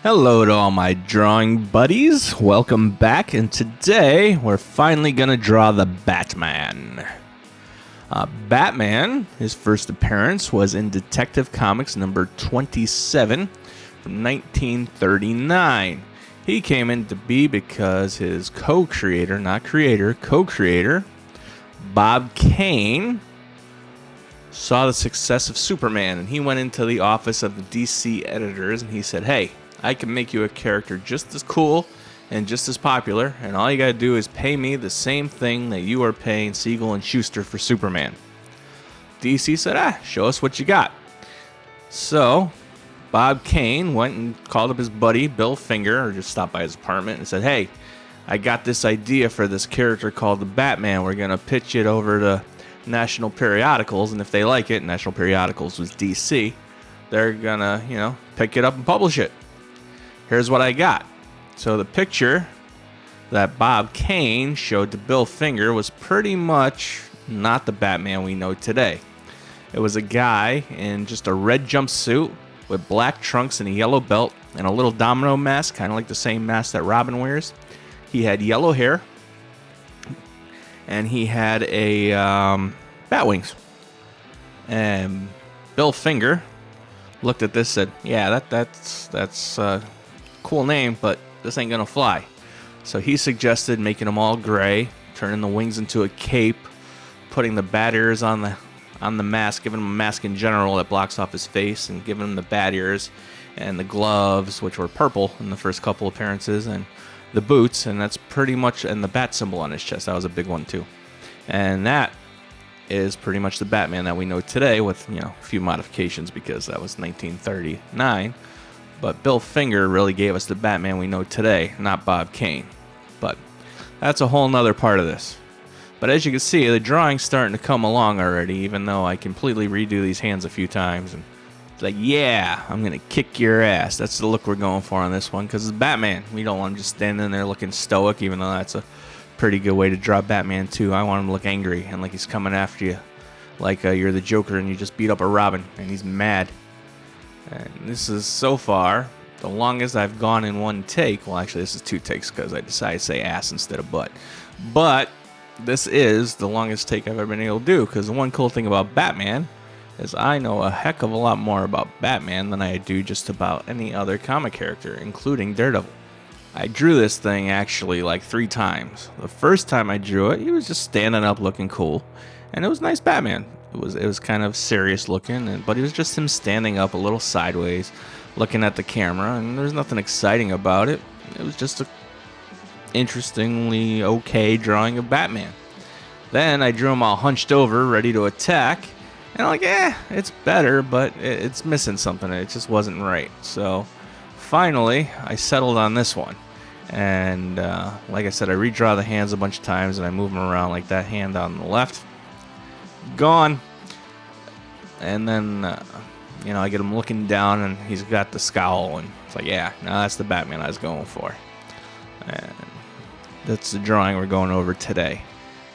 Hello to all my drawing buddies. Welcome back, and today we're finally going to draw the Batman. Batman, his first appearance was in Detective Comics number 27 from 1939. He came into be because his co-creator, Bob Kane, saw the success of Superman, and he went into the office of the DC editors and he said, "Hey, I can make you a character just as cool and just as popular, and all you gotta do is pay me the same thing that you are paying Siegel and Schuster for Superman." DC said, show us what you got. So Bob Kane went and called up his buddy Bill Finger, or just stopped by his apartment and said, "Hey, I got this idea for this character called the Batman. We're gonna pitch it over to national periodicals, and if they like it," national periodicals was DC, "they're gonna, pick it up and publish it. Here's what I got." So the picture that Bob Kane showed to Bill Finger was pretty much not the Batman we know today. It was a guy in just a red jumpsuit with black trunks and a yellow belt and a little domino mask, kind of like the same mask that Robin wears. He had yellow hair, and he had a bat wings. And Bill Finger looked at this and said, "Yeah, that's cool name, but this ain't gonna fly." So he suggested making them all gray, turning the wings into a cape, putting the bat ears on the mask, giving him a mask in general that blocks off his face, and giving him the bat ears and the gloves, which were purple in the first couple appearances, and the boots, and that's pretty much, and the bat symbol on his chest. That was a big one too. And that is pretty much the Batman that we know today, with a few modifications because that was 1939. But Bill Finger really gave us the Batman we know today, not Bob Kane. But that's a whole nother part of this. But as you can see, the drawing's starting to come along already, even though I completely redo these hands a few times. And it's like, yeah, I'm going to kick your ass. That's the look we're going for on this one, because it's Batman. We don't want him just standing there looking stoic, even though that's a pretty good way to draw Batman too. I want him to look angry and like he's coming after you, like you're the Joker and you just beat up a Robin and he's mad. And this is so far the longest I've gone in one take. Well, actually, this is two takes because I decided to say ass instead of butt. But this is the longest take I've ever been able to do, because the one cool thing about Batman is I know a heck of a lot more about Batman than I do just about any other comic character, including Daredevil. I drew this thing actually like 3 times. The first time I drew it, he was just standing up looking cool, and it was nice Batman. It was kind of serious looking, but it was just him standing up a little sideways, looking at the camera, and there's nothing exciting about it. It was just a interestingly okay drawing of Batman. Then I drew him all hunched over, ready to attack, and I'm like, it's better, but it's missing something. It just wasn't right. So finally, I settled on this one. And like I said, I redraw the hands a bunch of times, and I move them around, like that hand on the left. Gone. And then, I get him looking down, and he's got the scowl, and it's like, now that's the Batman I was going for. And that's the drawing we're going over today.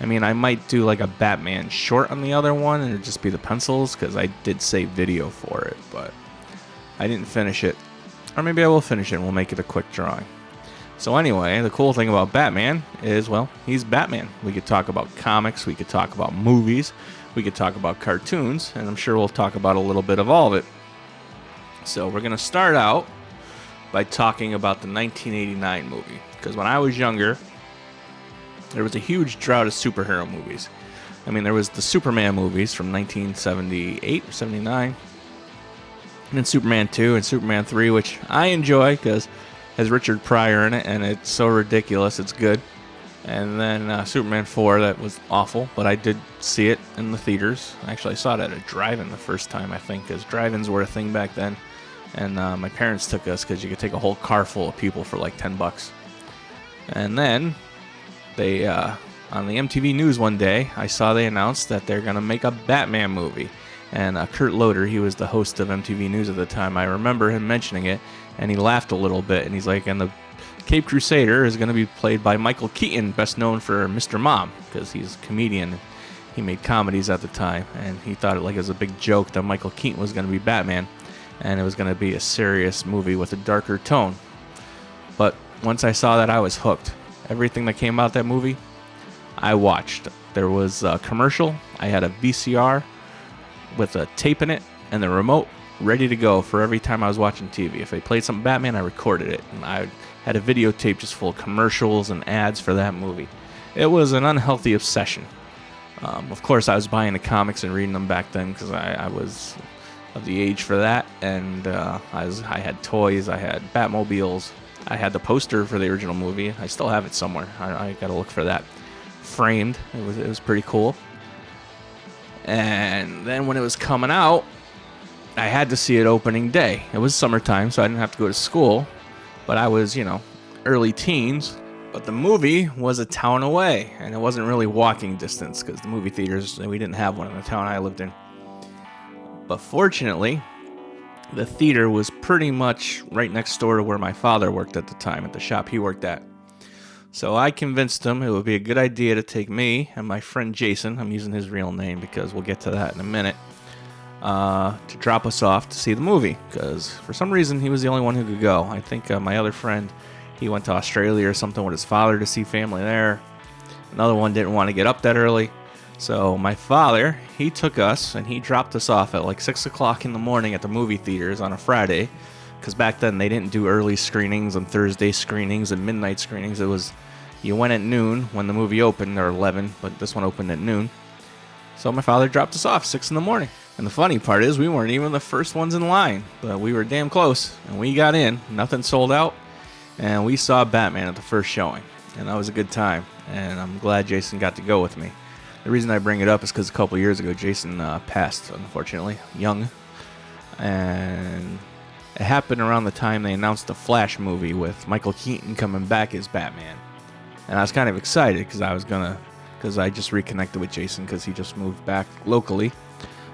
I mean, I might do like a Batman short on the other one, and it'd just be the pencils, because I did save video for it, but I didn't finish it. Or maybe I will finish it, and we'll make it a quick drawing. So anyway, the cool thing about Batman is, well, he's Batman. We could talk about comics, we could talk about movies, we could talk about cartoons, and I'm sure we'll talk about a little bit of all of it. So we're going to start out by talking about the 1989 movie, because when I was younger, there was a huge drought of superhero movies. I mean, there was the Superman movies from 1978 or 79, and then Superman 2 and Superman 3, which I enjoy because has Richard Pryor in it, and it's so ridiculous, it's good. And then Superman 4, that was awful, but I did see it in the theaters. Actually, I saw it at a drive-in the first time, I think, because drive-ins were a thing back then. And my parents took us because you could take a whole car full of people for like $10. And then they, on the MTV News one day, I saw they announced that they're going to make a Batman movie. And Kurt Loder, he was the host of MTV News at the time. I remember him mentioning it, and he laughed a little bit, and he's like, and the Cape Crusader is going to be played by Michael Keaton, best known for Mr. Mom, because he's a comedian. He made comedies at the time, and he thought it was a big joke that Michael Keaton was going to be Batman. and it was going to be a serious movie with a darker tone. But once I saw that, I was hooked. Everything that came out that movie, I watched. There was a commercial. I had a VCR with a tape in it and the remote ready to go for every time I was watching TV. If they played something Batman, I recorded it. And I had a videotape just full of commercials and ads for that movie. It was an unhealthy obsession. Of course, I was buying the comics and reading them back then because I was of the age for that. And I had toys. I had Batmobiles. I had the poster for the original movie. I still have it somewhere. I got to look for that. Framed. It was pretty cool. And then when it was coming out, I had to see it opening day. It was summertime, so I didn't have to go to school. But I was, early teens. But the movie was a town away, and it wasn't really walking distance because the movie theaters, we didn't have one in the town I lived in. But fortunately, the theater was pretty much right next door to where my father worked at the time, at the shop he worked at. So I convinced him it would be a good idea to take me and my friend Jason, I'm using his real name because we'll get to that in a minute, to drop us off to see the movie. Because for some reason, he was the only one who could go. I think my other friend, he went to Australia or something with his father to see family there. Another one didn't want to get up that early. So my father, he took us and he dropped us off at like 6 o'clock in the morning at the movie theaters on a Friday. Because back then they didn't do early screenings and Thursday screenings and midnight screenings. It was, you went at noon when the movie opened, or 11, but this one opened at noon. So my father dropped us off 6 in the morning. And the funny part is we weren't even the first ones in line, but we were damn close. And we got in, nothing sold out, and we saw Batman at the first showing. And that was a good time, and I'm glad Jason got to go with me. The reason I bring it up is because a couple years ago Jason passed, unfortunately, young. And it happened around the time they announced the Flash movie with Michael Keaton coming back as Batman. And I was kind of excited because I just reconnected with Jason because he just moved back locally.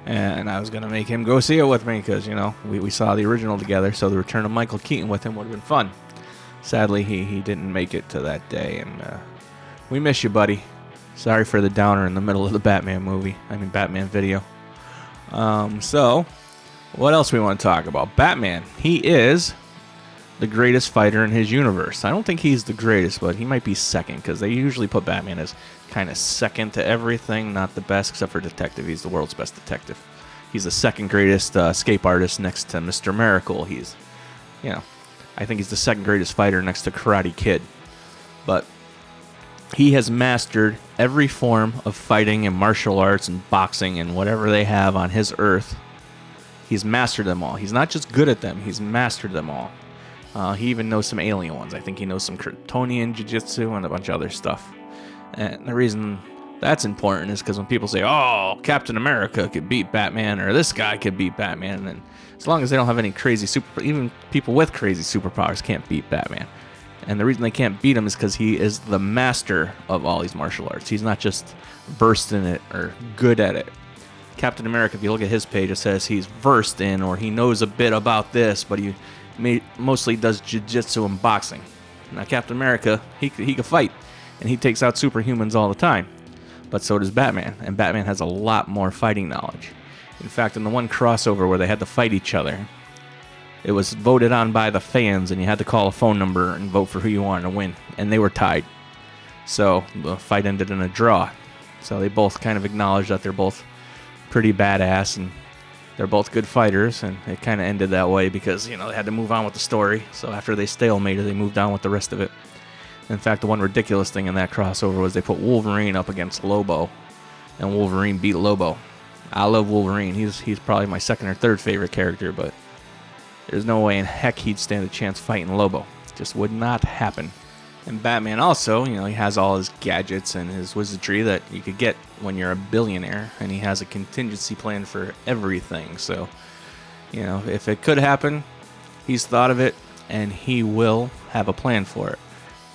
And I was going to make him go see it with me because, we saw the original together. So the return of Michael Keaton with him would have been fun. Sadly, he didn't make it to that day. And we miss you, buddy. Sorry for the downer in the middle of the Batman video. So, what else we want to talk about? Batman. He is the greatest fighter in his universe. I don't think he's the greatest, but he might be second, because they usually put Batman as kind of second to everything, not the best, except for detective. He's the world's best detective. He's the second greatest escape artist next to Mr. Miracle. He's, I think he's the second greatest fighter next to Karate Kid. But he has mastered every form of fighting and martial arts and boxing and whatever they have on his earth. He's mastered them all. He's not just good at them, he's mastered them all. He even knows some alien ones. I think he knows some Kryptonian jiu-jitsu and a bunch of other stuff. And the reason that's important is because when people say, oh, Captain America could beat Batman, or this guy could beat Batman, and as long as they don't have any crazy even people with crazy superpowers can't beat Batman. And the reason they can't beat him is because he is the master of all these martial arts. He's not just versed in it or good at it. Captain America, if you look at his page, it says he's versed in, or he knows a bit about this, but he mostly does jiu-jitsu and boxing. Now, Captain America, he can fight, and he takes out superhumans all the time. But so does Batman, and Batman has a lot more fighting knowledge. In fact, in the one crossover where they had to fight each other, it was voted on by the fans, and you had to call a phone number and vote for who you wanted to win, and they were tied. So the fight ended in a draw. So they both kind of acknowledged that they're both pretty badass, and they're both good fighters, and it kind of ended that way because, they had to move on with the story. So after they stalemated, they moved on with the rest of it. In fact, the one ridiculous thing in that crossover was they put Wolverine up against Lobo, and Wolverine beat Lobo. I love Wolverine. He's probably my second or third favorite character, but there's no way in heck he'd stand a chance fighting Lobo. It just would not happen. And Batman also, he has all his gadgets and his wizardry that you could get when you're a billionaire, and he has a contingency plan for everything. So, if it could happen, he's thought of it, and he will have a plan for it.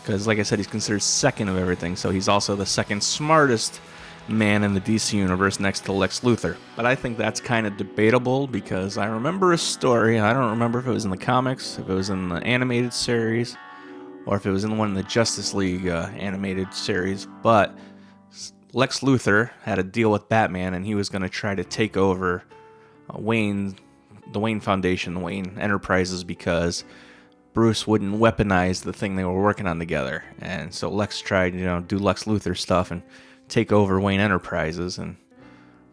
Because, like I said, he's considered second of everything, so he's also the second smartest man in the DC universe next to Lex Luthor. But I think that's kind of debatable, because I remember a story, I don't remember if it was in the comics, if it was in the animated series, or if it was in one of the Justice League animated series, but Lex Luthor had a deal with Batman, and he was going to try to take over Wayne the Wayne Foundation, the Wayne Enterprises, because Bruce wouldn't weaponize the thing they were working on together. And so Lex tried, do Lex Luthor stuff and take over Wayne Enterprises. And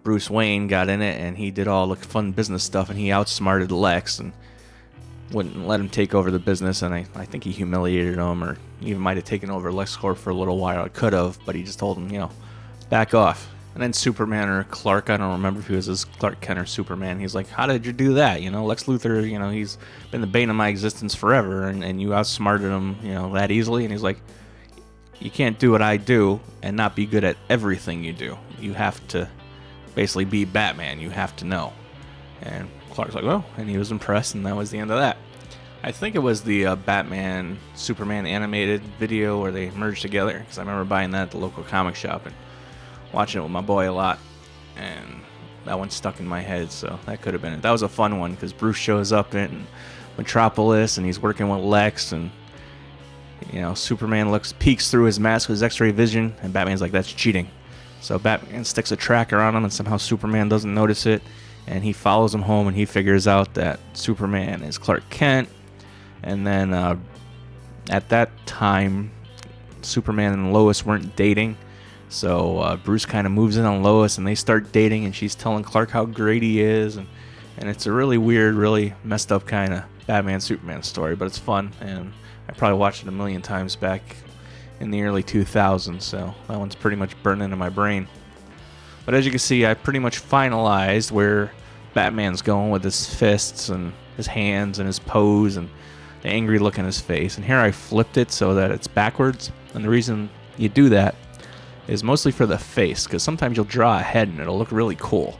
Bruce Wayne got in it, and he did all the fun business stuff, and he outsmarted Lex and wouldn't let him take over the business. And I think he humiliated him, or even might have taken over LexCorp for a little while. It could have, but he just told him, back off. And then Superman or Clark, I don't remember if he was his Clark Kent or Superman, he's like, how did you do that? Lex Luthor, he's been the bane of my existence forever, and you outsmarted him, that easily. And he's like, you can't do what I do and not be good at everything you do. You have to basically be Batman. You have to know. And Clark's like, oh, and he was impressed, and that was the end of that. I think it was the Batman Superman animated video where they merged together, because I remember buying that at the local comic shop and watching it with my boy a lot, and that one stuck in my head, so that could have been it. That was a fun one, because Bruce shows up in Metropolis, and he's working with Lex, and Superman peeks through his mask with his X-ray vision, and Batman's like, that's cheating. So Batman sticks a tracker on him, and somehow Superman doesn't notice it, and he follows him home, and he figures out that Superman is Clark Kent. And then at that time, Superman and Lois weren't dating. So Bruce kind of moves in on Lois, and they start dating, and she's telling Clark how great he is, and it's a really weird, really messed up kind of Batman-Superman story, but it's fun, and I probably watched it a million times back in the early 2000s, so that one's pretty much burned into my brain. But as you can see, I pretty much finalized where Batman's going with his fists and his hands and his pose and the angry look in his face, and here I flipped it so that it's backwards, and the reason you do that is mostly for the face, because sometimes you'll draw a head and it'll look really cool,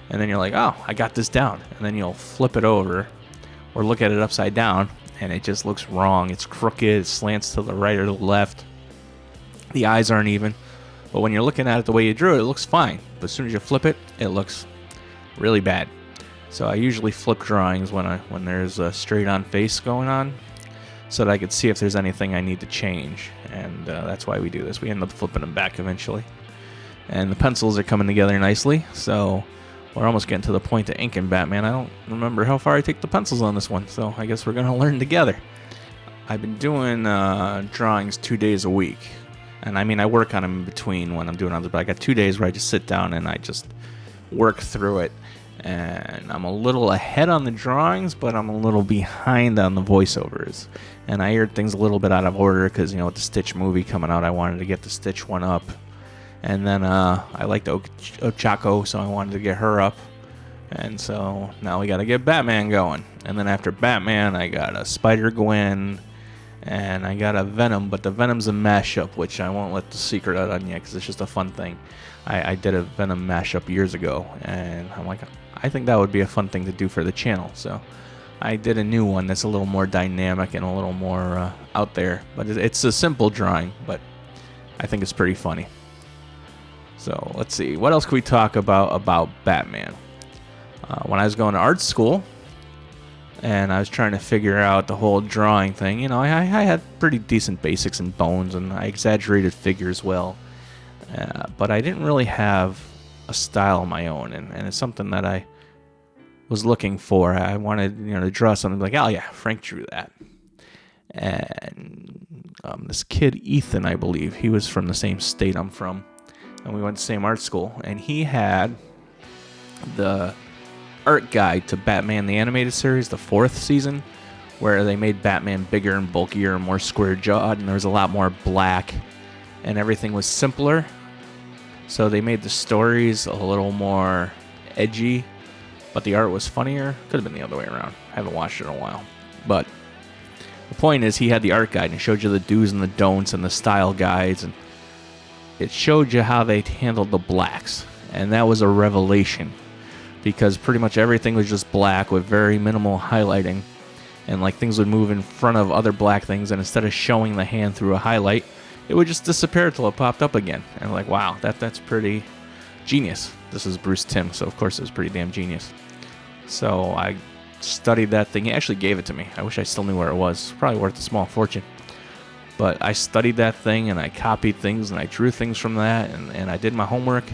and then you're like, oh, I got this down, and then you'll flip it over or look at it upside down, and it just looks wrong. It's crooked, it slants to the right or the left, the eyes aren't even, but when you're looking at it the way you drew it, it looks fine, but as soon as you flip it, it looks really bad. So I usually flip drawings when there's a straight-on face going on, so that I could see if there's anything I need to change, and that's why we do this. We end up flipping them back eventually. And the pencils are coming together nicely, so we're almost getting to the point of inking Batman. I don't remember how far I take the pencils on this one, so I guess we're going to learn together. I've been doing drawings 2 days a week, and I work on them in between when I'm doing others, but I got 2 days where I just sit down and I just work through it. And I'm a little ahead on the drawings, but I'm a little behind on the voiceovers. And I aired things a little bit out of order because, with the Stitch movie coming out, I wanted to get the Stitch one up. And then I liked Ochako, so I wanted to get her up. And so now we got to get Batman going. And then after Batman, I got a Spider-Gwen, and I got a Venom, but the Venom's a mashup, which I won't let the secret out on yet because it's just a fun thing. I did a Venom mashup years ago, and I'm like, I think that would be a fun thing to do for the channel. So I did a new one that's a little more dynamic and a little more out there. But it's a simple drawing, but I think it's pretty funny. So let's see. What else can we talk about Batman? When I was going to art school, and I was trying to figure out the whole drawing thing, I had pretty decent basics and bones, and I exaggerated figures well. But I didn't really have a style of my own, and it's something that I was looking for. I wanted, to draw something like, oh yeah, Frank drew that. And this kid, Ethan, I believe, he was from the same state I'm from, and we went to the same art school, and he had the art guide to Batman the Animated Series, the 4th season, where they made Batman bigger and bulkier and more square-jawed, and there was a lot more black, and everything was simpler. So they made the stories a little more edgy, but the art was funnier. Could have been the other way around. I haven't watched it in a while. But the point is, he had the art guide, and it showed you the do's and the don'ts and the style guides, and it showed you how they handled the blacks. And that was a revelation, because pretty much everything was just black with very minimal highlighting, and things would move in front of other black things, and instead of showing the hand through a highlight, it would just disappear until it popped up again. And wow, that's pretty genius. This is Bruce Timm, so of course it was pretty damn genius. So I studied that thing. He actually gave it to me. I wish I still knew where it was. Probably worth a small fortune. But I studied that thing, and I copied things, and I drew things from that, and I did my homework.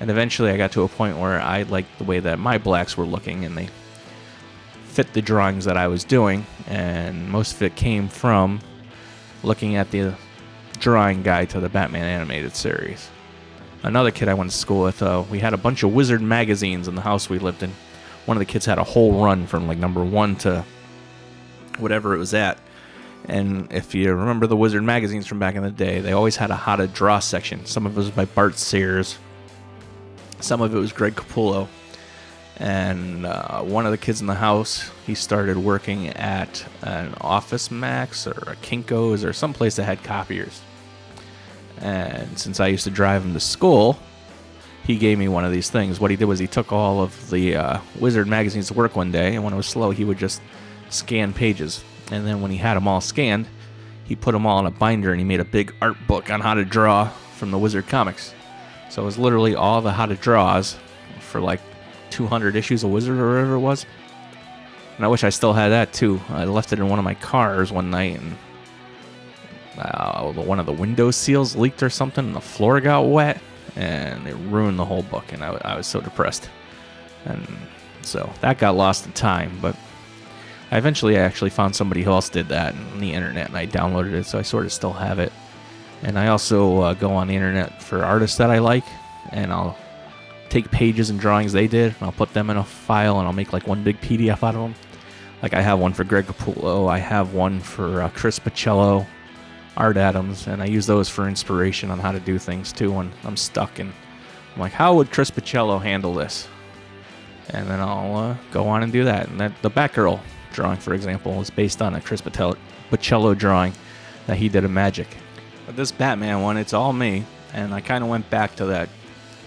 And eventually I got to a point where I liked the way that my blacks were looking, and they fit the drawings that I was doing, and most of it came from looking at the drawing guide to the Batman animated series. Another kid I went to school with, we had a bunch of Wizard magazines in the house we lived in. One of the kids had a whole run from like number 1 to whatever it was at. And if you remember the Wizard magazines from back in the day, they always had a how to draw section. Some of it was by Bart Sears. Some of it was Greg Capullo. And one of the kids in the house, he started working at an Office Max or a Kinko's or someplace that had copiers. And since I used to drive him to school, he gave me one of these things. What he did was he took all of the Wizard magazines to work one day, and when it was slow, he would just scan pages. And then when he had them all scanned, he put them all in a binder, and he made a big art book on how to draw from the Wizard comics. So it was literally all the how to draws for like 200 issues of Wizard or whatever it was. And I wish I still had that too. I left it in one of my cars one night, and one of the window seals leaked or something, and the floor got wet, and it ruined the whole book, and I was so depressed. And so that got lost in time, but I eventually actually found somebody who else did that on the internet, and I downloaded it, so I sort of still have it. And I also go on the internet for artists that I like, and I'll take pages and drawings they did, and I'll put them in a file, and I'll make like one big PDF out of them. Like I have one for Greg Capullo, I have one for Chris Pacello, Art Adams, and I use those for inspiration on how to do things too when I'm stuck, and I'm like, how would Chris Pacello handle this? And then I'll go on and do that. And the Batgirl drawing, for example, is based on a Chris Pacello drawing that he did of Magic. But this Batman one, it's all me, and I kind of went back to that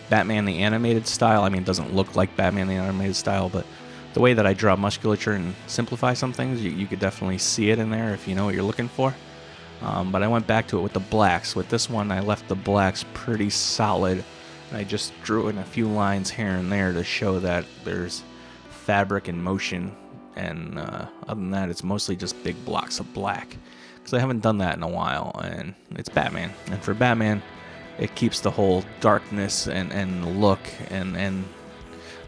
Batman the animated style. I mean, it doesn't look like Batman the animated style, but the way that I draw musculature and simplify some things, you could definitely see it in there if you know what you're looking for. But I went back to it with the blacks. With this one, I left the blacks pretty solid. And I just drew in a few lines here and there to show that there's fabric and motion. And other than that, it's mostly just big blocks of black. Because I haven't done that in a while. And it's Batman. And for Batman, it keeps the whole darkness and look and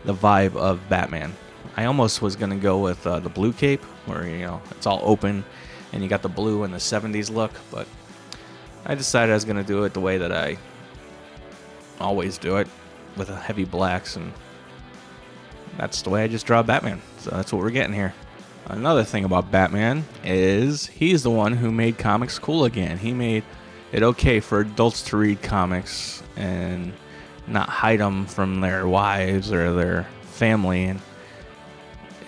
the vibe of Batman. I almost was going to go with the blue cape, where, it's all open. And you got the blue and the 70s look, but I decided I was going to do it the way that I always do it, with a heavy blacks, and that's the way I just draw Batman. So that's what we're getting here. Another thing about Batman is he's the one who made comics cool again. He made it okay for adults to read comics and not hide them from their wives or their family. And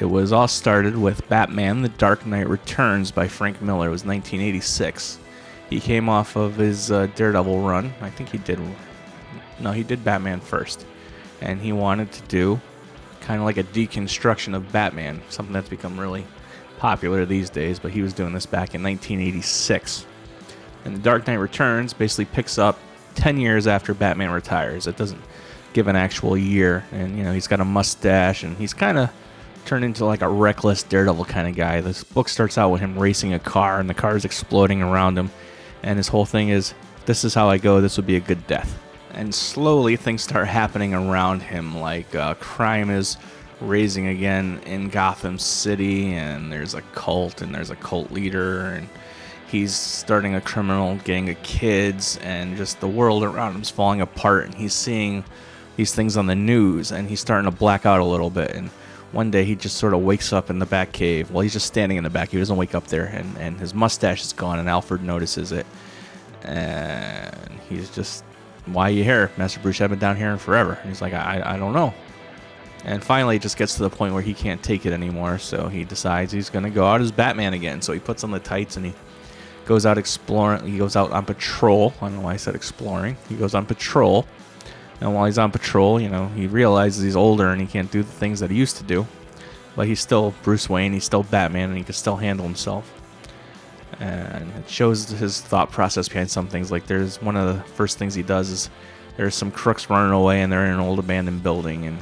it was all started with Batman: The Dark Knight Returns by Frank Miller. It was 1986. He came off of his Daredevil run. I think he did Batman first. And he wanted to do kind of like a deconstruction of Batman, something that's become really popular these days, but he was doing this back in 1986. And The Dark Knight Returns basically picks up 10 years after Batman retires. It doesn't give an actual year. And, he's got a mustache, and he's kind of turned into like a reckless Daredevil kind of guy. This book starts out with him racing a car, and the car is exploding around him, and his whole thing is, this is how I go, this would be a good death. And slowly things start happening around him, like crime is raising again in Gotham City, and there's a cult, and there's a cult leader, and he's starting a criminal gang of kids, and just the world around him's falling apart, and he's seeing these things on the news, and he's starting to black out a little bit. And one day he just sort of wakes up in the Batcave. Well, he's just standing in the back. He doesn't wake up there. And his mustache is gone, and Alfred notices it. And he's just, why are you here? Master Bruce, I've been down here forever. And he's like, I don't know. And finally it just gets to the point where he can't take it anymore. So he decides he's going to go out as Batman again. So he puts on the tights, and he goes out exploring. He goes out on patrol. I don't know why I said exploring. He goes on patrol. And while he's on patrol, he realizes he's older and he can't do the things that he used to do. But he's still Bruce Wayne, he's still Batman, and he can still handle himself. And it shows his thought process behind some things. Like, there's one of the first things he does is there's some crooks running away, and they're in an old abandoned building. And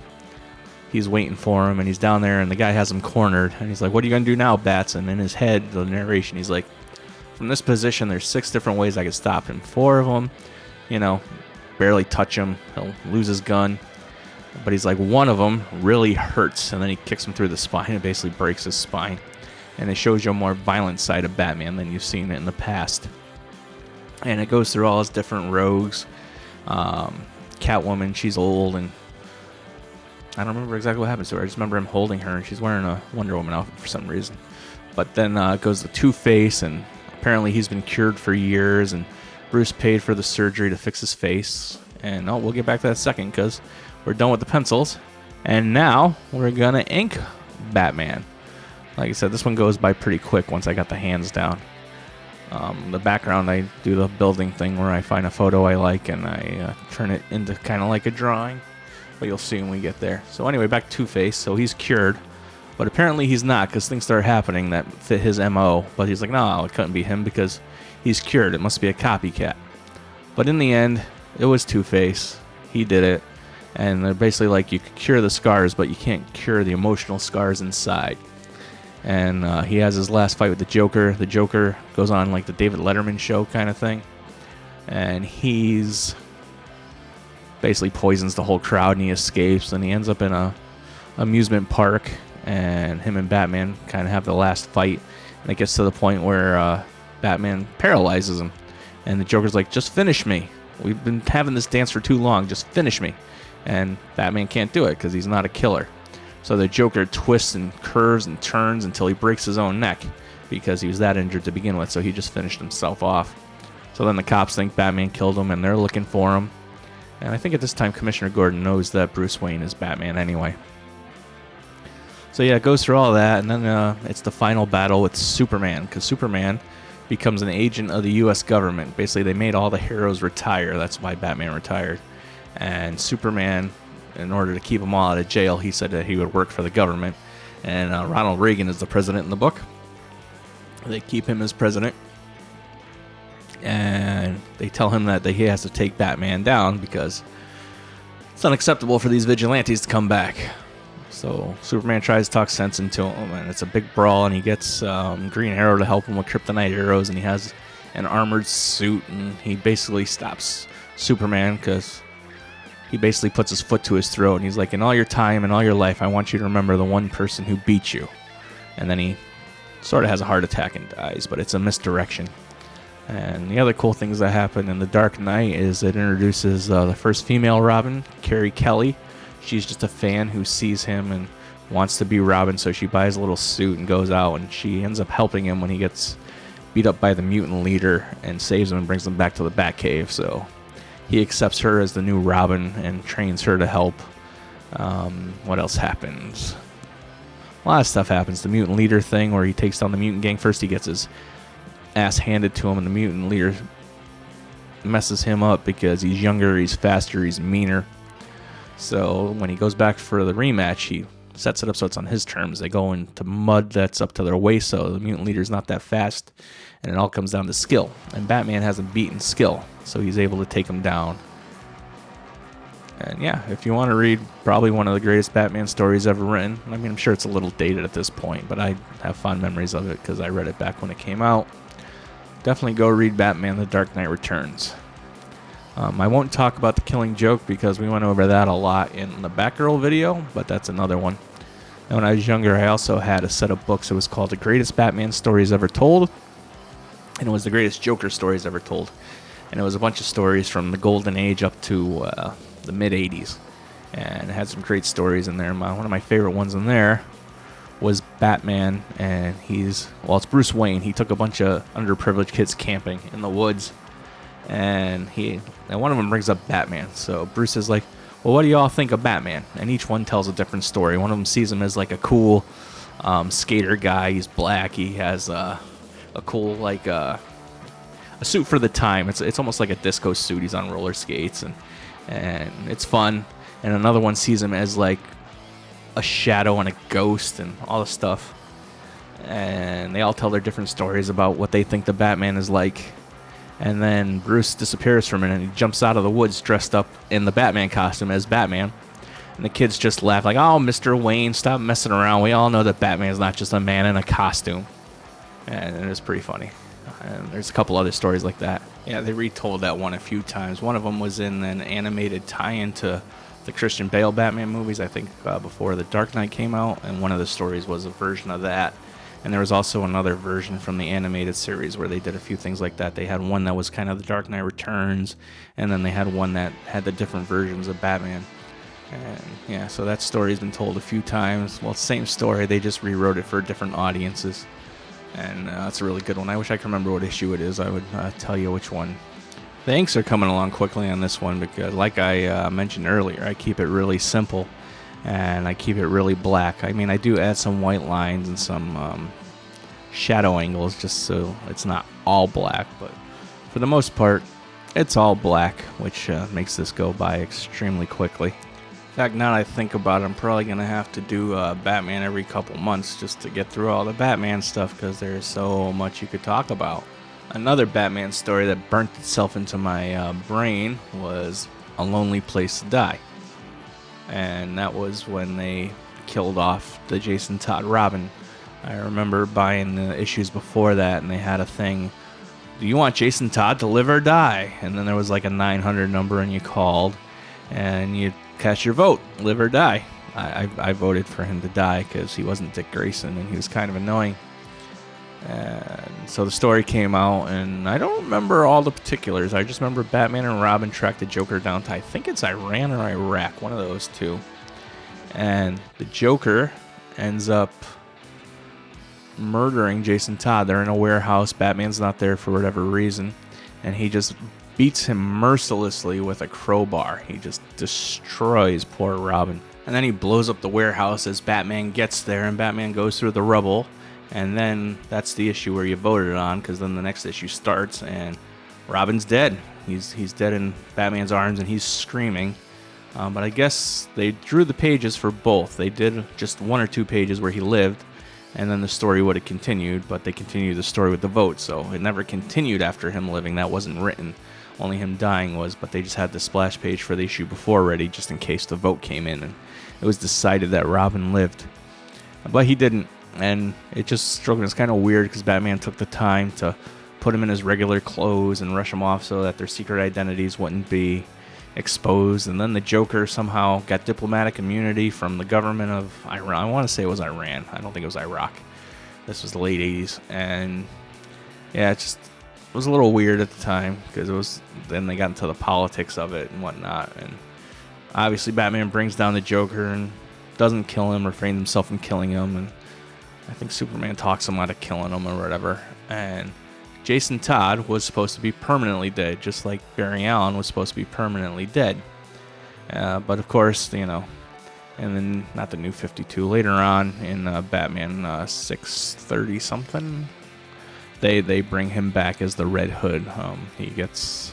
he's waiting for him, and he's down there, and the guy has him cornered. And he's like, what are you going to do now, Bats? And in his head, the narration, he's like, from this position, there's 6 different ways I could stop him. 4 of them, barely touch him, he'll lose his gun. But he's like, one of them really hurts, and then he kicks him through the spine and basically breaks his spine. And it shows you a more violent side of Batman than you've seen in the past. And it goes through all his different rogues. Catwoman, she's old, and I don't remember exactly what happens to her. I just remember him holding her, and she's wearing a Wonder Woman outfit for some reason. But then it goes to Two-Face, and apparently he's been cured for years, and Bruce paid for the surgery to fix his face. And we'll get back to that in a second, because we're done with the pencils. And now we're going to ink Batman. Like I said, this one goes by pretty quick once I got the hands down. The background, I do the building thing where I find a photo I like and I turn it into kind of like a drawing. But you'll see when we get there. So anyway, back to Two-Face. So he's cured. But apparently he's not, because things start happening that fit his MO. But he's like, no, it couldn't be him because he's cured. It must be a copycat. But in the end, it was Two-Face. He did it. And they're basically like, you can cure the scars, but you can't cure the emotional scars inside. And he has his last fight with the Joker. The Joker goes on like the David Letterman show kind of thing. And he's basically poisons the whole crowd, and he escapes. And he ends up in a amusement park. And him and Batman kind of have the last fight. And it gets to the point where Batman paralyzes him. And the Joker's like, just finish me. We've been having this dance for too long. Just finish me. And Batman can't do it because he's not a killer. So the Joker twists and curves and turns until he breaks his own neck because he was that injured to begin with, so he just finished himself off. So then the cops think Batman killed him, and they're looking for him. And I think at this time Commissioner Gordon knows that Bruce Wayne is Batman anyway. So yeah, it goes through all that, and then it's the final battle with Superman, because Superman becomes an agent of the U.S. government. Basically, they made all the heroes retire. That's why Batman retired. And Superman, in order to keep them all out of jail, he said that he would work for the government. And Ronald Reagan is the president in the book. They keep him as president. And they tell him that he has to take Batman down because it's unacceptable for these vigilantes to come back. So Superman tries to talk sense into him, and it's a big brawl, and he gets Green Arrow to help him with kryptonite arrows, and he has an armored suit, and he basically stops Superman because he basically puts his foot to his throat, and he's like, in all your time and all your life, I want you to remember the one person who beat you. And then he sort of has a heart attack and dies, but it's a misdirection. And the other cool things that happen in The Dark Knight is it introduces the first female Robin, Carrie Kelly. She's just a fan who sees him and wants to be Robin, so she buys a little suit and goes out, and she ends up helping him when he gets beat up by the mutant leader and saves him and brings him back to the Batcave. So he accepts her as the new Robin and trains her to help. What else happens? A lot of stuff happens. The mutant leader thing where he takes down the mutant gang. First he gets his ass handed to him, and the mutant leader messes him up because he's younger, he's faster, he's meaner. So when he goes back for the rematch, he sets it up so it's on his terms. They go into mud that's up to their waist, so the mutant leader's not that fast, and it all comes down to skill. And Batman hasn't beaten skill, so he's able to take him down. And yeah, if you want to read probably one of the greatest Batman stories ever written, I mean, I'm sure it's a little dated at this point, but I have fond memories of it because I read it back when it came out. Definitely go read Batman The Dark Knight Returns. I won't talk about the Killing Joke because we went over that a lot in the Batgirl video, but that's another one. And when I was younger, I also had a set of books. It was called The Greatest Batman Stories Ever Told, and it was The Greatest Joker Stories Ever Told. And it was a bunch of stories from the Golden Age up to the mid-'80s. And it had some great stories in there. One of my favorite ones in there was Batman, and it's Bruce Wayne. He took a bunch of underprivileged kids camping in the woods, and one of them brings up Batman. So Bruce is like, well, what do you all think of Batman? And each one tells a different story. One of them sees him as like a cool skater guy. He's black. He has a cool like a suit for the time. It's almost like a disco suit. He's on roller skates, and it's fun. And another one sees him as like a shadow and a ghost and all this stuff. And they all tell their different stories about what they think the Batman is like. And then Bruce disappears for a minute, and he jumps out of the woods dressed up in the Batman costume as Batman. And the kids just laugh like, oh, Mr. Wayne, stop messing around. We all know that Batman is not just a man in a costume. And it was pretty funny. And there's a couple other stories like that. Yeah, they retold that one a few times. One of them was in an animated tie-in to the Christian Bale Batman movies, I think, before The Dark Knight came out, and one of the stories was a version of that. And there was also another version from the animated series where they did a few things like that. They had one that was kind of The Dark Knight Returns, and then they had one that had the different versions of Batman. And yeah, so that story's been told a few times. Well, same story, they just rewrote it for different audiences. And it's a really good one. I wish I could remember what issue it is. I would tell you which one. The inks are coming along quickly on this one because, like I mentioned earlier, I keep it really simple. And I keep it really black. I mean, I do add some white lines and some shadow angles just so it's not all black. But for the most part, it's all black, which makes this go by extremely quickly. In fact, now that I think about it, I'm probably going to have to do Batman every couple months just to get through all the Batman stuff because there's so much you could talk about. Another Batman story that burnt itself into my brain was A Lonely Place to Die. And that was when they killed off the Jason Todd Robin. I remember buying the issues before that, and they had a thing, do you want Jason Todd to live or die? And then there was like a 900 number, and you called, and you cast your vote, live or die. I voted for him to die because he wasn't Dick Grayson, and he was kind of annoying. And so the story came out, and I don't remember all the particulars. I just remember Batman and Robin tracked the Joker down to, I think it's Iran or Iraq, one of those two. And the Joker ends up murdering Jason Todd. They're in a warehouse. Batman's not there for whatever reason. And he just beats him mercilessly with a crowbar. He just destroys poor Robin. And then he blows up the warehouse as Batman gets there, and Batman goes through the rubble. And then that's the issue where you voted on, because then the next issue starts and Robin's dead. He's dead in Batman's arms and he's screaming. But I guess they drew the pages for both. They did just 1 or 2 pages where he lived, and then the story would have continued, but they continued the story with the vote. So it never continued after him living. That wasn't written. Only him dying was, but they just had the splash page for the issue before ready just in case the vote came in. And it was decided that Robin lived. But he didn't. And it just struck me as kind of weird because Batman took the time to put him in his regular clothes and rush him off so that their secret identities wouldn't be exposed. And then the Joker somehow got diplomatic immunity from the government of Iran. I want to say it was Iran. I don't think it was Iraq. This was the late 80s. And yeah, it was a little weird at the time because then they got into the politics of it and whatnot. And obviously Batman brings down the Joker and doesn't kill him, refrains himself from killing him. And I think Superman talks him out of killing him or whatever. And Jason Todd was supposed to be permanently dead, just like Barry Allen was supposed to be permanently dead. But of course, and then not the New 52, later on in Batman 630 something, they bring him back as the Red Hood. He gets,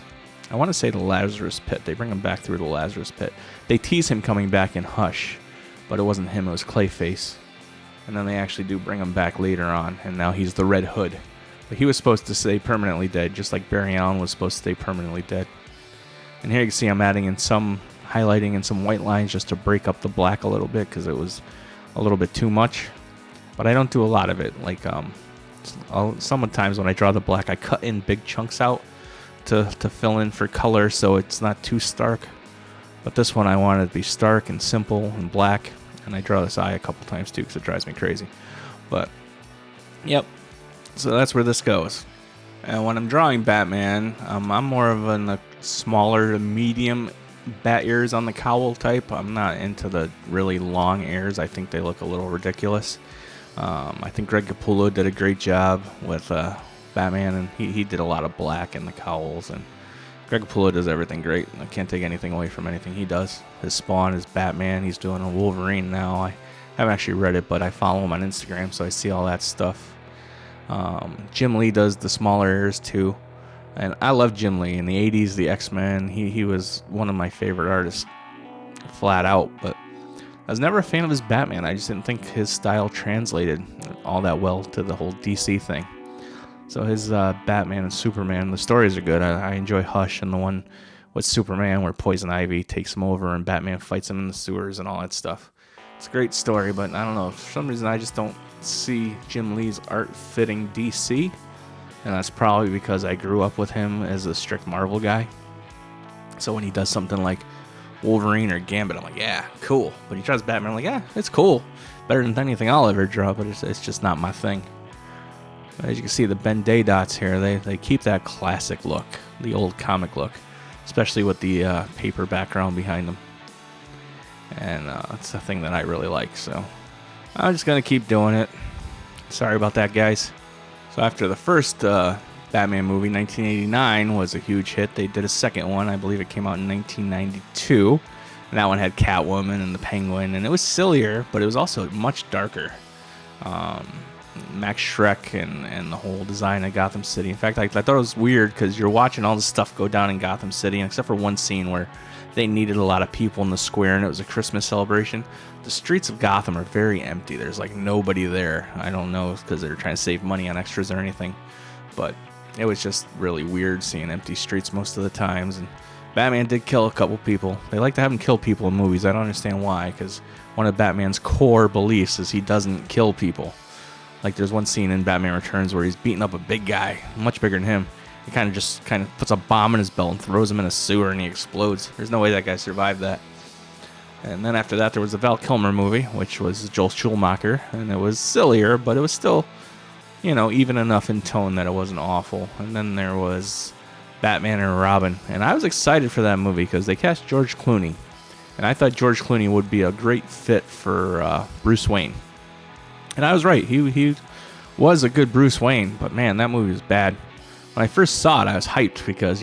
I want to say, the Lazarus Pit. They bring him back through the Lazarus Pit. They tease him coming back in Hush, but it wasn't him, it was Clayface. And then they actually do bring him back later on, and now he's the Red Hood. But he was supposed to stay permanently dead, just like Barry Allen was supposed to stay permanently dead. And here you can see I'm adding in some highlighting and some white lines just to break up the black a little bit, because it was a little bit too much. But I don't do a lot of it. Like sometimes when I draw the black, I cut in big chunks out to fill in for color so it's not too stark. But this one I wanted to be stark and simple and black. And I draw this eye a couple times too because it drives me crazy. But, yep. So that's where this goes. And when I'm drawing Batman, I'm more of a smaller to medium bat ears on the cowl type. I'm not into the really long ears. I think they look a little ridiculous. I think Greg Capullo did a great job with Batman, and he did a lot of black in the cowls. And Greg Capullo does everything great. I can't take anything away from anything he does. His Spawn is Batman. He's doing a Wolverine now. I haven't actually read it, but I follow him on Instagram, so I see all that stuff. Jim Lee does the smaller ears too. And I love Jim Lee. In the 80s, the X-Men, he was one of my favorite artists, flat out. But I was never a fan of his Batman. I just didn't think his style translated all that well to the whole DC thing. So his Batman and Superman, the stories are good. I enjoy Hush and the one with Superman where Poison Ivy takes him over and Batman fights him in the sewers and all that stuff. It's a great story, but I don't know. For some reason, I just don't see Jim Lee's art fitting DC. And that's probably because I grew up with him as a strict Marvel guy. So when he does something like Wolverine or Gambit. I'm like, yeah, cool. But he draws Batman. I'm like, yeah, it's cool. Better than anything I'll ever draw, but it's just not my thing. As you can see, the Ben Day dots here, they keep that classic look, the old comic look, especially with the paper background behind them. And it's a thing that I really like, so I'm just going to keep doing it. Sorry about that, guys. So after the first Batman movie, 1989, was a huge hit, they did a second one. I believe it came out in 1992. And that one had Catwoman and the Penguin, and it was sillier, but it was also much darker. Max Schreck and the whole design of Gotham City. In fact, I thought it was weird because you're watching all this stuff go down in Gotham City, and except for one scene where they needed a lot of people in the square and it was a Christmas celebration, the streets of Gotham are very empty. There's like nobody there. I don't know because they're trying to save money on extras or anything, but it was just really weird seeing empty streets most of the times. And Batman did kill a couple people. They like to have him kill people in movies. I don't understand why, because one of Batman's core beliefs is he doesn't kill people. Like there's one scene in Batman Returns where he's beating up a big guy, much bigger than him. He kind of puts a bomb in his belt and throws him in a sewer and he explodes. There's no way that guy survived that. And then after that there was the Val Kilmer movie, which was Joel Schumacher, and it was sillier, but it was still, even enough in tone that it wasn't awful. And then there was Batman and Robin, and I was excited for that movie because they cast George Clooney, and I thought George Clooney would be a great fit for Bruce Wayne. And I was right. He was a good Bruce Wayne, but man, that movie was bad. When I first saw it, I was hyped because,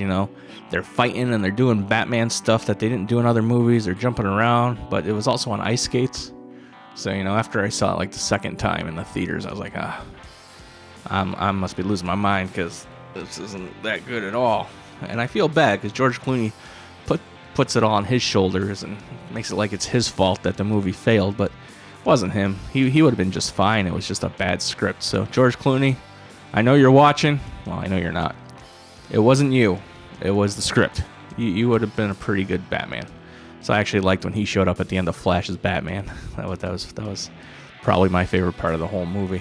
they're fighting and they're doing Batman stuff that they didn't do in other movies. They're jumping around, but it was also on ice skates. So, after I saw it like the second time in the theaters, I was like, I must be losing my mind because this isn't that good at all. And I feel bad because George Clooney puts it all on his shoulders and makes it like it's his fault that the movie failed, but it wasn't him. He would have been just fine. It was just a bad script. So, George Clooney, I know you're watching. Well, I know you're not. It wasn't you. It was the script. You would have been a pretty good Batman. So I actually liked when he showed up at the end of Flash's Batman. That was probably my favorite part of the whole movie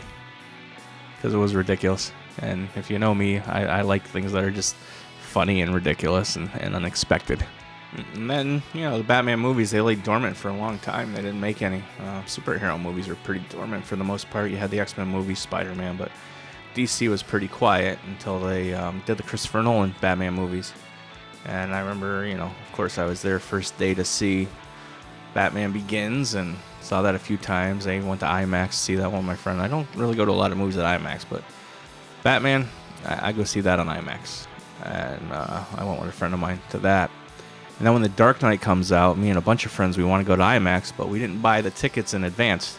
because it was ridiculous. And if you know me, I like things that are just funny and ridiculous and unexpected. And then, the Batman movies, they lay dormant for a long time. They didn't make any. Superhero movies were pretty dormant for the most part. You had the X-Men movies, Spider-Man, but DC was pretty quiet until they did the Christopher Nolan Batman movies. And I remember, of course, I was there first day to see Batman Begins and saw that a few times. I even went to IMAX to see that one with my friend. I don't really go to a lot of movies at IMAX, but Batman, I go see that on IMAX. And I went with a friend of mine to that. And then when The Dark Knight comes out, me and a bunch of friends, we want to go to IMAX, but we didn't buy the tickets in advance.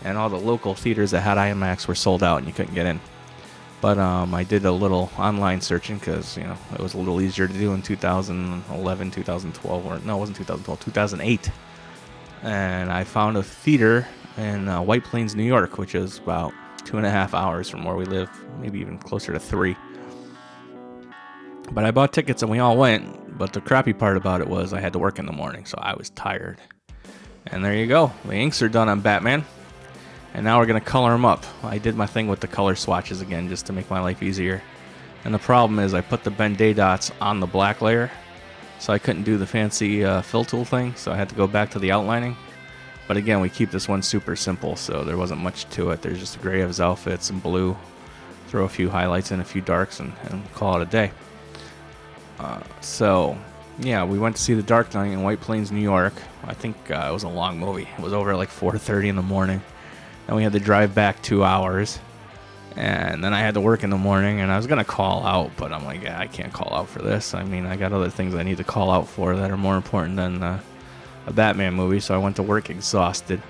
And all the local theaters that had IMAX were sold out and you couldn't get in. But I did a little online searching because, it was a little easier to do in 2011, 2012. Or no, it wasn't 2012, 2008. And I found a theater in White Plains, New York, which is about 2.5 hours from where we live, maybe even closer to 3. But I bought tickets and we all went. But the crappy part about it was I had to work in the morning, so I was tired. And there you go. The inks are done on Batman. And now we're going to color them up. I did my thing with the color swatches again just to make my life easier. And the problem is I put the Ben Day dots on the black layer, so I couldn't do the fancy fill tool thing, so I had to go back to the outlining. But again, we keep this one super simple, so there wasn't much to it. There's just a gray of his outfit, some blue, throw a few highlights in, a few darks, and call it a day. So, yeah, we went to see The Dark Knight in White Plains, New York. I think it was a long movie. It was over at like 4:30 in the morning. And we had to drive back 2 hours. And then I had to work in the morning, and I was going to call out, but I'm like, yeah, I can't call out for this. I mean, I got other things I need to call out for that are more important than a Batman movie, so I went to work exhausted.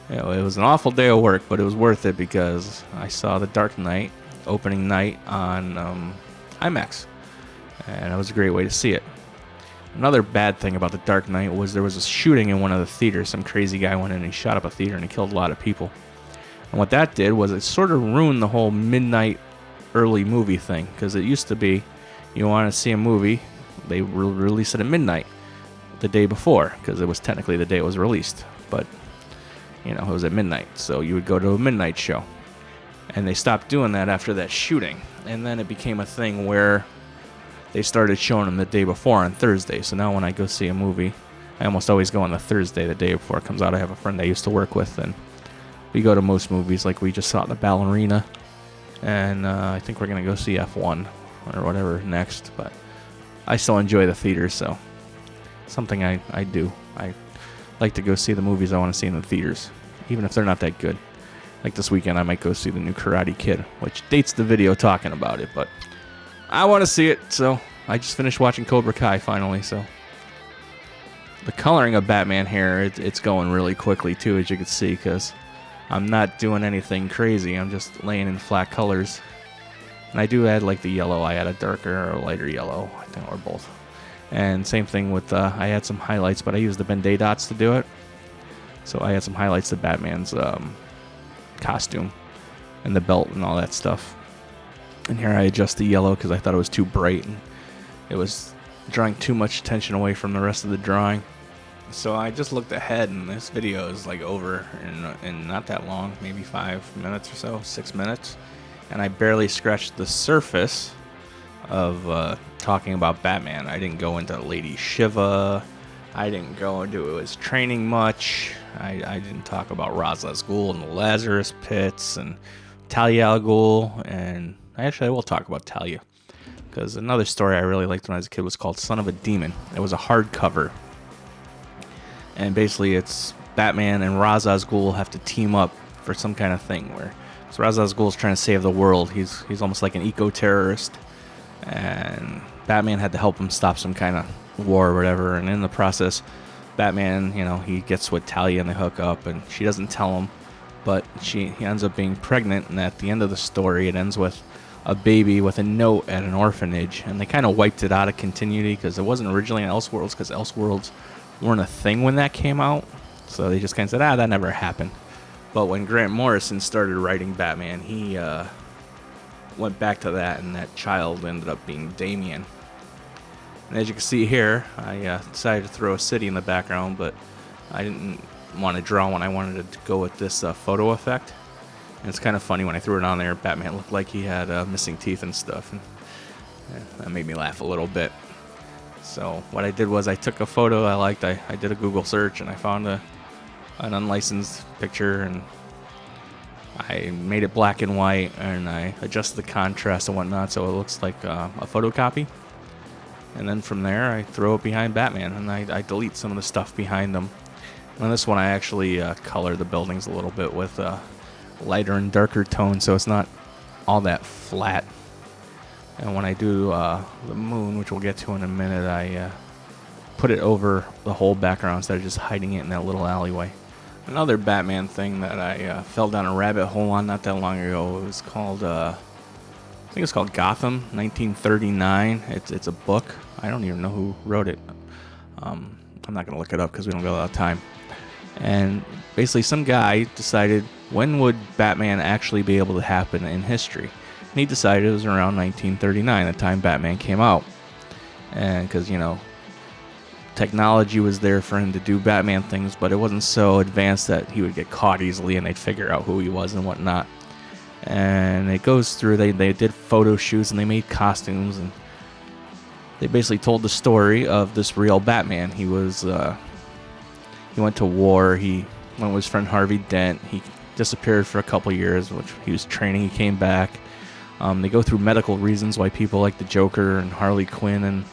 It was an awful day of work, but it was worth it because I saw The Dark Knight opening night on IMAX, and it was a great way to see it. Another bad thing about The Dark Knight was there was a shooting in one of the theaters. Some crazy guy went in and he shot up a theater and he killed a lot of people. And what that did was it sort of ruined the whole midnight early movie thing, because it used to be you want to see a movie, they release it at midnight the day before, because it was technically the day it was released. But, it was at midnight, so you would go to a midnight show. And they stopped doing that after that shooting. And then it became a thing where they started showing them the day before on Thursday. So now when I go see a movie, I almost always go on the Thursday, the day before it comes out. I have a friend I used to work with, and we go to most movies. Like we just saw the Ballerina, and I think we're going to go see F1 or whatever next. But I still enjoy the theaters, so something I do. I like to go see the movies I want to see in the theaters, even if they're not that good. Like this weekend, I might go see the new Karate Kid, which dates the video talking about it, but I want to see it, so I just finished watching Cobra Kai finally, so. The coloring of Batman here, it's going really quickly too, as you can see, because I'm not doing anything crazy. I'm just laying in flat colors. And I do add like the yellow. I add a darker or a lighter yellow, I think, or both. And same thing with, I add some highlights, but I use the Ben-Day dots to do it. So I add some highlights to Batman's costume and the belt and all that stuff. And here I adjust the yellow because I thought it was too bright and it was drawing too much attention away from the rest of the drawing. So I just looked ahead, and this video is like over in not that long, maybe 5 minutes or so, 6 minutes. And I barely scratched the surface of talking about Batman. I didn't go into Lady Shiva. I didn't go into his training much. I didn't talk about Ra's al Ghul and the Lazarus Pits and Talia al Ghul. And actually, I will talk about Talia, because another story I really liked when I was a kid was called Son of a Demon. It was a hardcover. And basically it's Batman and Ra's al Ghul have to team up for some kind of thing where so Ra's al Ghul is trying to save the world. He's almost like an eco-terrorist. And Batman had to help him stop some kind of war or whatever. And in the process, Batman, he gets with Talia and they hook up, and she doesn't tell him, but he ends up being pregnant. And at the end of the story, it ends with a baby with a note at an orphanage. And they kind of wiped it out of continuity because it wasn't originally in Elseworlds, because Elseworlds weren't a thing when that came out. So they just kind of said, that never happened. But when Grant Morrison started writing Batman, he went back to that, and that child ended up being Damian. And as you can see here, I decided to throw a city in the background, but I didn't want to draw one. I wanted to go with this photo effect. And it's kind of funny, when I threw it on there, Batman looked like he had missing teeth and stuff. And that made me laugh a little bit. So what I did was I took a photo I liked. I did a Google search, and I found an unlicensed picture, and I made it black and white, and I adjusted the contrast and whatnot so it looks like a photocopy. And then from there, I throw it behind Batman, and I delete some of the stuff behind them. On this one, I actually color the buildings a little bit with lighter and darker tones, so it's not all that flat. And when I do the moon, which we'll get to in a minute, I put it over the whole background instead of just hiding it in that little alleyway. Another Batman thing that I fell down a rabbit hole on not that long ago, it was called, I think it's called Gotham, 1939. It's a book. I don't even know who wrote it. I'm not going to look it up because we don't got a lot of time. And basically some guy decided, when would Batman actually be able to happen in history? And he decided it was around 1939, the time Batman came out. And because, technology was there for him to do Batman things, but it wasn't so advanced that he would get caught easily and they'd figure out who he was and whatnot. And it goes through, they did photo shoots and they made costumes, and they basically told the story of this real Batman. He was, he went to war, he went with his friend Harvey Dent, he disappeared for a couple years, which he was training, he came back. They go through medical reasons why people like the Joker and Harley Quinn and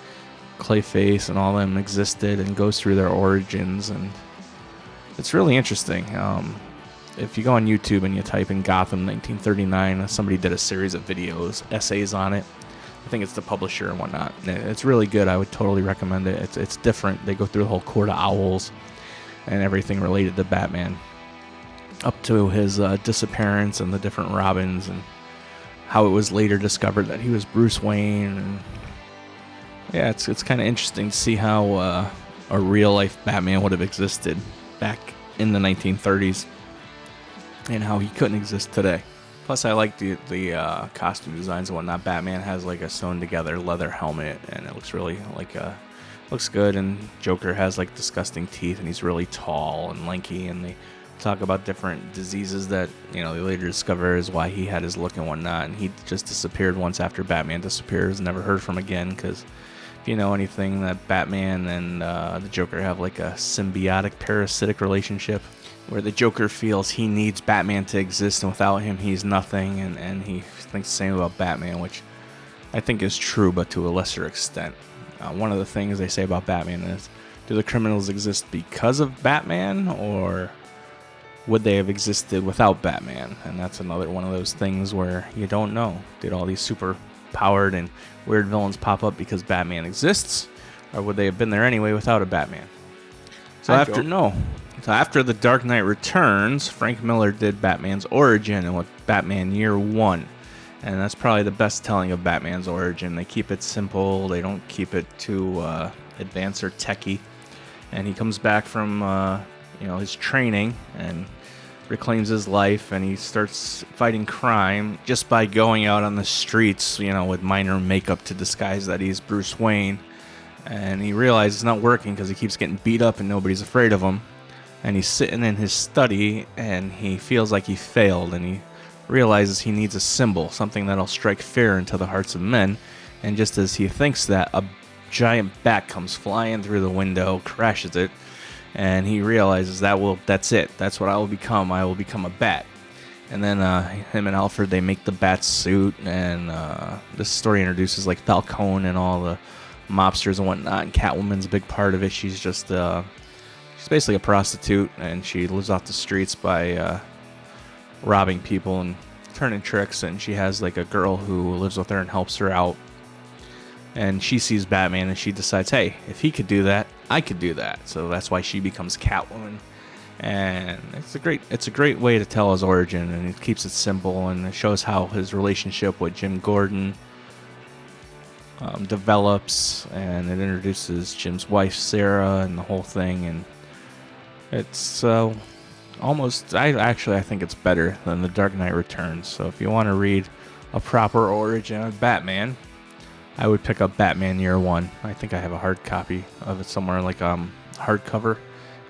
Clayface and all them existed, and goes through their origins, and it's really interesting. If you go on YouTube and you type in Gotham 1939, somebody did a series of videos, essays on it. I think it's the publisher and whatnot. It's really good. I would totally recommend it. It's different. They go through the whole Court of Owls and everything related to Batman, up to his disappearance and the different Robins, and how it was later discovered that he was Bruce Wayne. And yeah, it's kind of interesting to see how a real-life Batman would have existed back in the 1930s and how he couldn't exist today. Plus, I like the costume designs and whatnot. Batman has like a sewn-together leather helmet, and it looks really looks good. And Joker has like disgusting teeth, and he's really tall and lanky. And they talk about different diseases that they later discover is why he had his look and whatnot. And he just disappeared once after Batman disappeared, was never heard from again because If you know anything, that Batman and the Joker have like a symbiotic parasitic relationship where the Joker feels he needs Batman to exist, and without him he's nothing, and he thinks the same about Batman, which I think is true, but to a lesser extent. One of the things they say about Batman is, do the criminals exist because of Batman, or would they have existed without Batman? And that's another one of those things where you don't know. Did all these super powered and weird villains pop up because Batman exists, or would they have been there anyway without a Batman? So after The Dark Knight Returns, Frank Miller did Batman's origin and with Batman Year One, and that's probably the best telling of Batman's origin. They keep it simple. They don't keep it too advanced or techy. And he comes back from his training and reclaims his life, and he starts fighting crime just by going out on the streets, with minor makeup to disguise that he's Bruce Wayne. And he realizes it's not working because he keeps getting beat up and nobody's afraid of him. And he's sitting in his study and he feels like he failed, and he realizes he needs a symbol, something that'll strike fear into the hearts of men. And just as he thinks that, a giant bat comes flying through the window, crashes it, and he realizes that's it. That's what I will become. I will become a bat. And then him and Alfred, they make the bat suit, and this story introduces like Falcone and all the mobsters and whatnot, and Catwoman's a big part of it. She's basically a prostitute, and she lives off the streets by robbing people and turning tricks, and she has like a girl who lives with her and helps her out. And she sees Batman and she decides, hey, if he could do that, I could do that. So that's why she becomes Catwoman. And it's a great way to tell his origin, and it keeps it simple, and it shows how his relationship with Jim Gordon develops, and it introduces Jim's wife Sarah and the whole thing. And it's I think it's better than The Dark Knight Returns. So if you want to read a proper origin of Batman, I would pick up Batman Year One. I think I have a hard copy of it somewhere, like hardcover,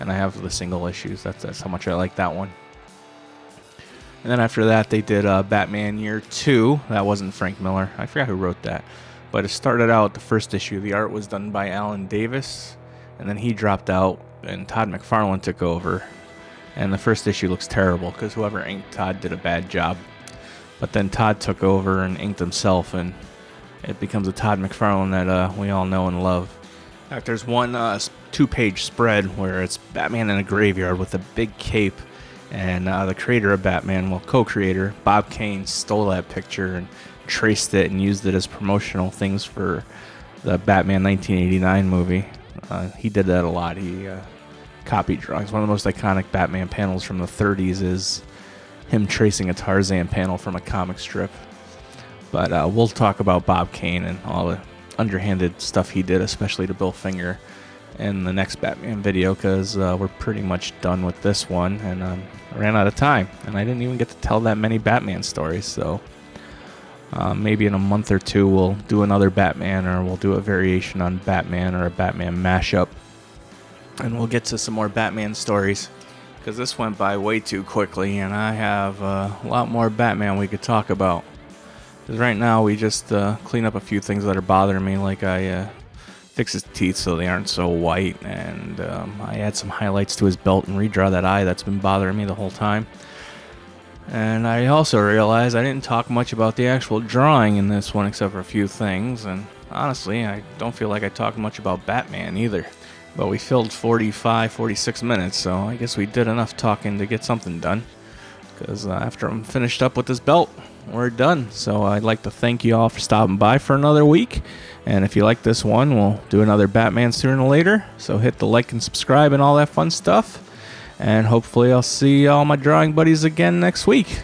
and I have the single issues. That's how much I like that one. And then after that, they did Batman Year Two. That wasn't Frank Miller. I forgot who wrote that, but it started out the first issue. The art was done by Alan Davis, and then he dropped out, and Todd McFarlane took over. And the first issue looks terrible because whoever inked Todd did a bad job. But then Todd took over and inked himself, and it becomes a Todd McFarlane that we all know and love. In fact, there's one 2-page spread where it's Batman in a graveyard with a big cape, and the creator of Batman, co-creator, Bob Kane, stole that picture and traced it and used it as promotional things for the Batman 1989 movie. He did that a lot. He copied drawings. One of the most iconic Batman panels from the 30s is him tracing a Tarzan panel from a comic strip. But we'll talk about Bob Kane and all the underhanded stuff he did, especially to Bill Finger, in the next Batman video, because we're pretty much done with this one, and I ran out of time, and I didn't even get to tell that many Batman stories. So maybe in a month or two we'll do another Batman, or we'll do a variation on Batman, or a Batman mashup, and we'll get to some more Batman stories, because this went by way too quickly, and I have a lot more Batman we could talk about. Because right now we just clean up a few things that are bothering me, like I fix his teeth so they aren't so white, and I add some highlights to his belt and redraw that eye that's been bothering me the whole time. And I also realized I didn't talk much about the actual drawing in this one except for a few things, and honestly I don't feel like I talked much about Batman either. But we filled 46 minutes, so I guess we did enough talking to get something done. Because after I'm finished up with this belt, we're done. So I'd like to thank you all for stopping by for another week. And if you like this one, we'll do another Batman sooner or later. So hit the like and subscribe and all that fun stuff. And hopefully I'll see all my drawing buddies again next week.